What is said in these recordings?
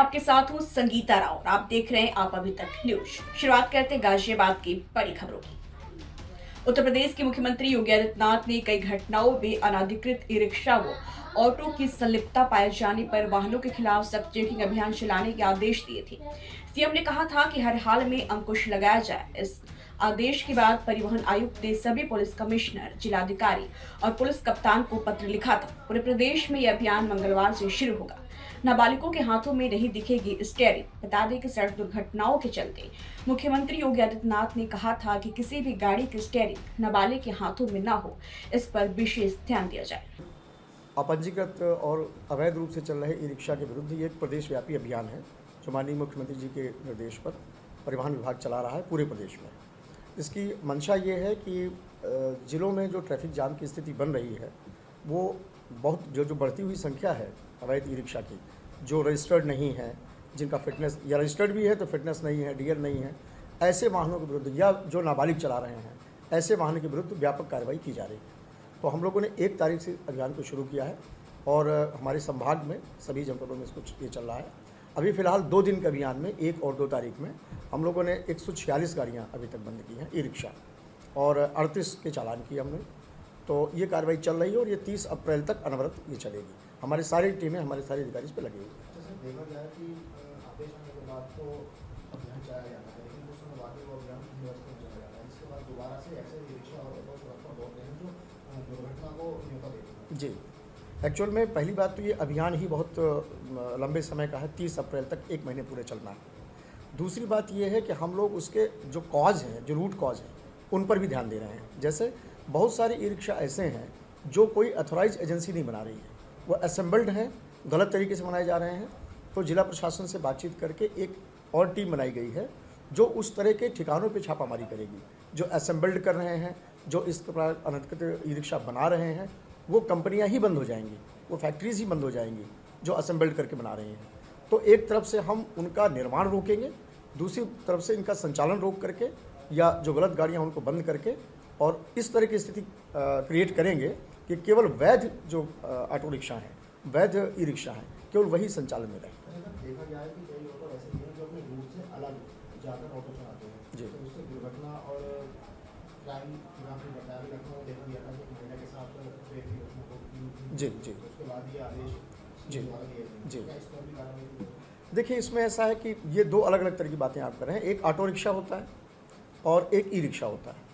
आपके साथ हूँ संगीता राव और आप देख रहे हैं आप अभी तक न्यूज। शुरुआत करते हैं गाजियाबाद की बड़ी खबरों की। उत्तर प्रदेश के मुख्यमंत्री योगी आदित्यनाथ ने कई घटनाओं में अनाधिकृत ई रिक्शा व ऑटो की संलिप्तता पाए जाने पर वाहनों के खिलाफ सख्त चेकिंग अभियान चलाने के आदेश दिए थे। सीएम ने कहा था कि हर हाल में अंकुश लगाया जाए। इस आदेश के बाद परिवहन आयुक्त ने सभी पुलिस कमिश्नर, जिलाधिकारी और पुलिस कप्तान को पत्र लिखा था। पूरे प्रदेश में यह अभियान मंगलवार से शुरू होगा। नाबालिगों के हाथों में नहीं दिखेगी स्टीयरिंग। बता दें कि सड़क दुर्घटनाओं के चलते मुख्यमंत्री योगी आदित्यनाथ ने कहा था कि किसी भी गाड़ी की स्टीयरिंग नाबालिग के हाथों में न हो, इस पर विशेष ध्यान दिया जाए। अपंजीकृत और अवैध रूप से चल रहे ई रिक्शा के विरुद्ध ये एक प्रदेशव्यापी अभियान है जो माननीय मुख्यमंत्री जी के निर्देश पर परिवहन विभाग चला रहा है पूरे प्रदेश में। इसकी मंशा ये है कि जिलों में जो ट्रैफिक जाम की स्थिति बन रही है वो बहुत जो बढ़ती हुई संख्या है अवैध ई रिक्शा की, जो रजिस्टर्ड नहीं है, जिनका फिटनेस या रजिस्टर्ड भी है तो फिटनेस नहीं है, डीएल नहीं है, ऐसे वाहनों के विरुद्ध या जो नाबालिग चला रहे हैं ऐसे वाहनों के विरुद्ध व्यापक कार्रवाई की जा रही है। तो हम लोगों ने 1 तारीख से अभियान को शुरू किया है और हमारे संभाग में सभी जनपदों में इसको ये चल रहा है। अभी फ़िलहाल 2 दिन के अभियान में 1 और 2 तारीख में हम लोगों ने 146 गाड़ियाँ अभी तक बंद की हैं ई रिक्शा और 38 के चालान किए हमने। तो ये कार्रवाई चल रही है और ये 30 अप्रैल तक अनवरत ये चलेगी। हमारी सारी टीमें, हमारे सारे अधिकारी इस पर लगे हुए हैं। जैसे देखा जाए कि आदेश आने के बाद तो अभियान चलाया जाता है, लेकिन कुछ समय बाद वो अभियान निरस्त हो चला जाता है। इसके बाद दोबारा से ऐसे ई रिक्शा और ऑटो पर दौड़ते हैं जो दुर्घटना को न्योता देते हैं। जी, एक्चुअल में पहली बात तो ये अभियान ही बहुत लंबे समय का है, 30 अप्रैल तक 1 महीने पूरे चलना है। दूसरी बात ये है कि हम लोग उसके जो कॉज हैं, जो रूट कॉज हैं, उन पर भी ध्यान दे रहे हैं। जैसे बहुत सारे ई रिक्शा ऐसे हैं जो कोई अथॉराइज एजेंसी नहीं बना रही है, वो असेंबल्ड हैं, गलत तरीके से बनाए जा रहे हैं। तो जिला प्रशासन से बातचीत करके एक और टीम बनाई गई है जो उस तरह के ठिकानों पे छापामारी करेगी। जो असेंबल्ड कर रहे हैं, जो इस प्रकार अनधिकृत ई रिक्शा बना रहे हैं, वो कंपनियां ही बंद हो जाएंगी, वो फैक्ट्रीज ही बंद हो जाएंगी जो असेंबल्ड करके बना रही हैं। तो एक तरफ से हम उनका निर्माण रोकेंगे, दूसरी तरफ से इनका संचालन रोक करके या जो गलत गाड़ियाँ उनको बंद करके और इस तरह की स्थिति क्रिएट करेंगे कि केवल वैध जो ऑटो रिक्शा हैं, वैध ई रिक्शा हैं, केवल वही संचालन में रहें। देखा गया है कि कई ऑटो ऐसे भी हैं जो अपने रूट से अलग जाकर ऑटो चलाते हैं जी। तो उससे दुर्घटना और क्राइम काफ़ी बढ़ता है। लखनऊ देखा गया था कि महिला के साथ ट्रेन की घटना होती जी जी उसके बाद ये आदेश जी जी। क्या इस पर भी कार्रवाई की जाएगी? देखिए, इसमें ऐसा है कि ये 2 अलग अलग तरह की बातें आप कर रहे हैं। एक ऑटो रिक्शा होता है और एक ई रिक्शा होता है।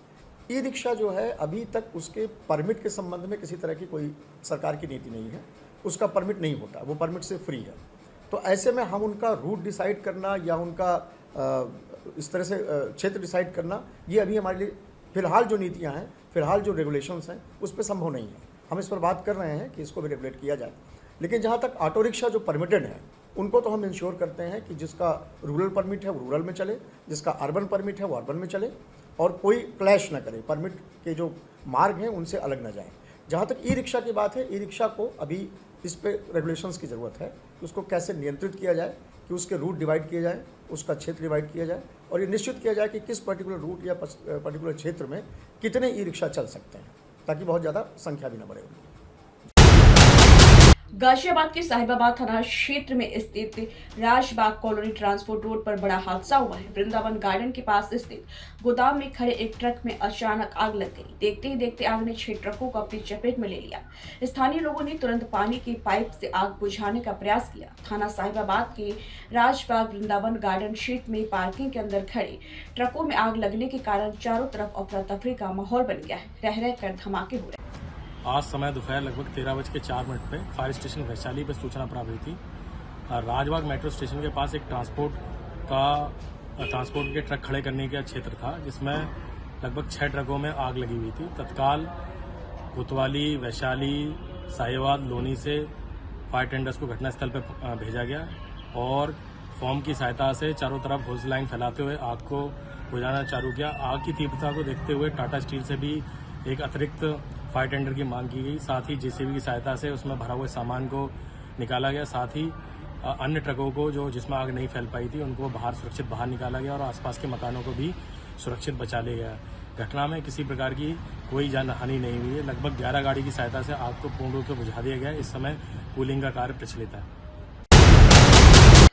ई रिक्शा जो है अभी तक उसके परमिट के संबंध में किसी तरह की कोई सरकार की नीति नहीं है, उसका परमिट नहीं होता, वो परमिट से फ्री है। तो ऐसे में हम उनका रूट डिसाइड करना या उनका इस तरह से क्षेत्र डिसाइड करना, ये अभी हमारे लिए फ़िलहाल जो नीतियाँ हैं, फ़िलहाल जो रेगुलेशंस हैं, उस पर संभव नहीं है। हम इस पर बात कर रहे हैं कि इसको भी रेगुलेट किया जाए। लेकिन जहाँ तक ऑटो रिक्शा जो परमिटेड है उनको तो हम इंश्योर करते हैं कि जिसका रूरल परमिट है वो रूरल में चले, जिसका अर्बन परमिट है वो अर्बन में चले और कोई क्लैश न करे, परमिट के जो मार्ग हैं उनसे अलग न जाएं। जहाँ तक ई रिक्शा की बात है, ई रिक्शा को अभी इस पे रेगुलेशंस की ज़रूरत है कि उसको कैसे नियंत्रित किया जाए, कि उसके रूट डिवाइड किए जाए, उसका क्षेत्र डिवाइड किया जाए और ये निश्चित किया जाए कि किस पर्टिकुलर रूट या पर्टिकुलर क्षेत्र में कितने ई रिक्शा चल सकते हैं, ताकि बहुत ज़्यादा संख्या भी न बढ़े उनकी। गाजियाबाद के साहिबाबाद थाना क्षेत्र में स्थित राजबाग कॉलोनी ट्रांसपोर्ट रोड पर बड़ा हादसा हुआ है। वृंदावन गार्डन के पास स्थित गोदाम में खड़े एक ट्रक में अचानक आग लग गई। देखते ही देखते आग ने 6 ट्रकों को अपनी चपेट में ले लिया। स्थानीय लोगों ने तुरंत पानी की पाइप से आग बुझाने का प्रयास किया। थाना साहिबाबाद के राजबाग वृंदावन गार्डन क्षेत्र में पार्किंग के अंदर खड़े ट्रकों में आग लगने के कारण चारों तरफ अफरा तफरी का माहौल बन गया है। रह रह कर धमाके हो रहे हैं। आज समय दोपहर लगभग 13:04 पे फायर स्टेशन वैशाली पर सूचना प्राप्त हुई थी। राजबाग मेट्रो स्टेशन के पास एक ट्रांसपोर्ट के ट्रक खड़े करने का क्षेत्र था जिसमें लगभग 6 ट्रकों में आग लगी हुई थी। तत्काल कोतवाली, वैशाली, साहिबाबाद, लोनी से फायर टेंडर्स को घटनास्थल पर भेजा गया और फॉर्म की सहायता से चारों तरफ होज लाइन फैलाते हुए आग को बुझाना चालू किया। आग की तीव्रता को देखते हुए टाटा स्टील से भी एक अतिरिक्त फायर टेंडर की मांग की गई। साथ ही जेसीबी की सहायता से उसमें भरा हुए सामान को निकाला गया। साथ ही अन्य ट्रकों को जिसमें आग नहीं फैल पाई थी उनको सुरक्षित बाहर निकाला गया और आसपास के मकानों को भी सुरक्षित बचा लिया गया। घटना में किसी प्रकार की कोई जानहानि नहीं हुई है। लगभग 11 गाड़ी की सहायता से आग को पूर्ण रूप से बुझा दिया गया। इस समय कूलिंग का कार्य प्रचलित है।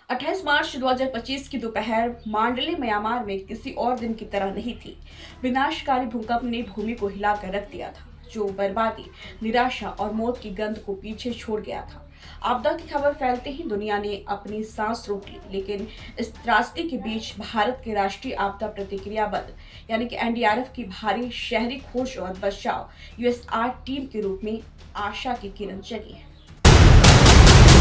28 मार्च 2025 की दोपहर मांडले म्यांमार में किसी और दिन की तरह नहीं थी। विनाशकारी भूकंप ने भूमि को हिलाकर रख दिया था, जो बर्बादी, निराशा और मौत की गंध को पीछे छोड़ गया था। आपदा की खबर फैलते ही दुनिया ने अपनी सांस रोक ली, लेकिन इस त्रासदी के बीच भारत के राष्ट्रीय आपदा प्रतिक्रिया बल यानी कि एनडीआरएफ की भारी शहरी खोज और बचाव यूएसआर टीम के रूप में आशा की किरण जगी है।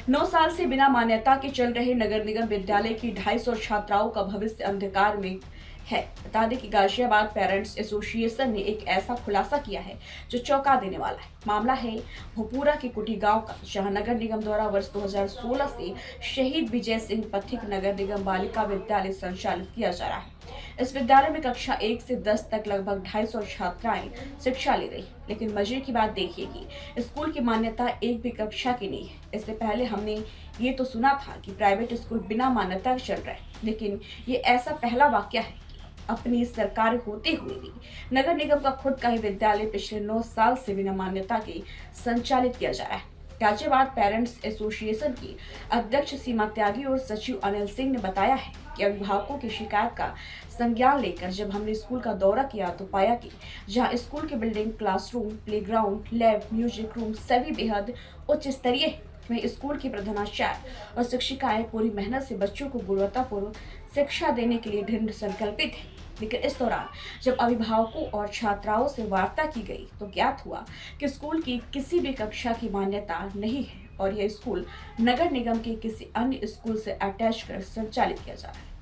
9 साल से बिना मान्यता के चल रहे नगर निगम विद्यालय की 250 छात्राओं का भविष्य अंधकार में है। बता दें कि गाजियाबाद पेरेंट्स एसोसिएशन ने एक ऐसा खुलासा किया है जो चौंका देने वाला है। मामला है भोपुरा के कुटी गांव का, जहां नगर निगम द्वारा वर्ष 2016 से शहीद विजय सिंह पथिक नगर निगम बालिका विद्यालय संचालित किया जा रहा है। इस विद्यालय में कक्षा 1 से 10 तक लगभग 250 छात्राएं शिक्षा ले रही, लेकिन मजे की बात देखिए कि स्कूल की मान्यता एक भी कक्षा की नहीं है। इससे पहले हमने ये तो सुना था कि प्राइवेट स्कूल बिना मान्यता चल रहे हैं, लेकिन ये ऐसा पहला वाकया है अपनी सरकार होते हुए भी नगर निगम का खुद का ही विद्यालय पिछले 9 साल से बिना मान्यता के संचालित किया जा रहा है। गाजियाबाद पेरेंट्स एसोसिएशन की अध्यक्ष सीमा त्यागी और सचिव अनिल सिंह ने बताया है कि अभिभावकों की शिकायत का संज्ञान लेकर जब हमने स्कूल का दौरा किया तो पाया कि जहां स्कूल की building, classroom, playground, lab, music room सभी बेहद उच्च स्तरीय है, वहीं स्कूल की प्रधानाचार्य और शिक्षिकाएं पूरी मेहनत से बच्चों को गुणवत्तापूर्ण शिक्षा देने के लिए दृढ़ संकल्पित है। लेकिन इस दौरान जब अभिभावकों और छात्राओं से वार्ता की गई तो ज्ञात हुआ कि स्कूल की किसी भी कक्षा की मान्यता नहीं है और यह स्कूल नगर निगम के किसी अन्य स्कूल से अटैच कर संचालित किया जा रहा है।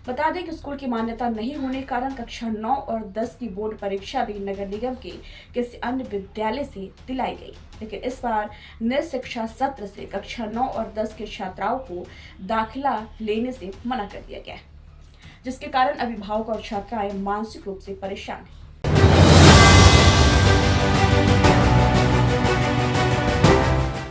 बता दें कि स्कूल की मान्यता नहीं होने के कारण कक्षा 9 और 10 की बोर्ड परीक्षा भी नगर निगम के किसी अन्य विद्यालय से दिलाई गई, लेकिन इस बार नए शिक्षा सत्र से कक्षा 9 और 10 के छात्राओं को दाखिला लेने से मना कर दिया गया है, जिसके कारण अभिभावक और छात्राएं मानसिक रूप से परेशान हैं।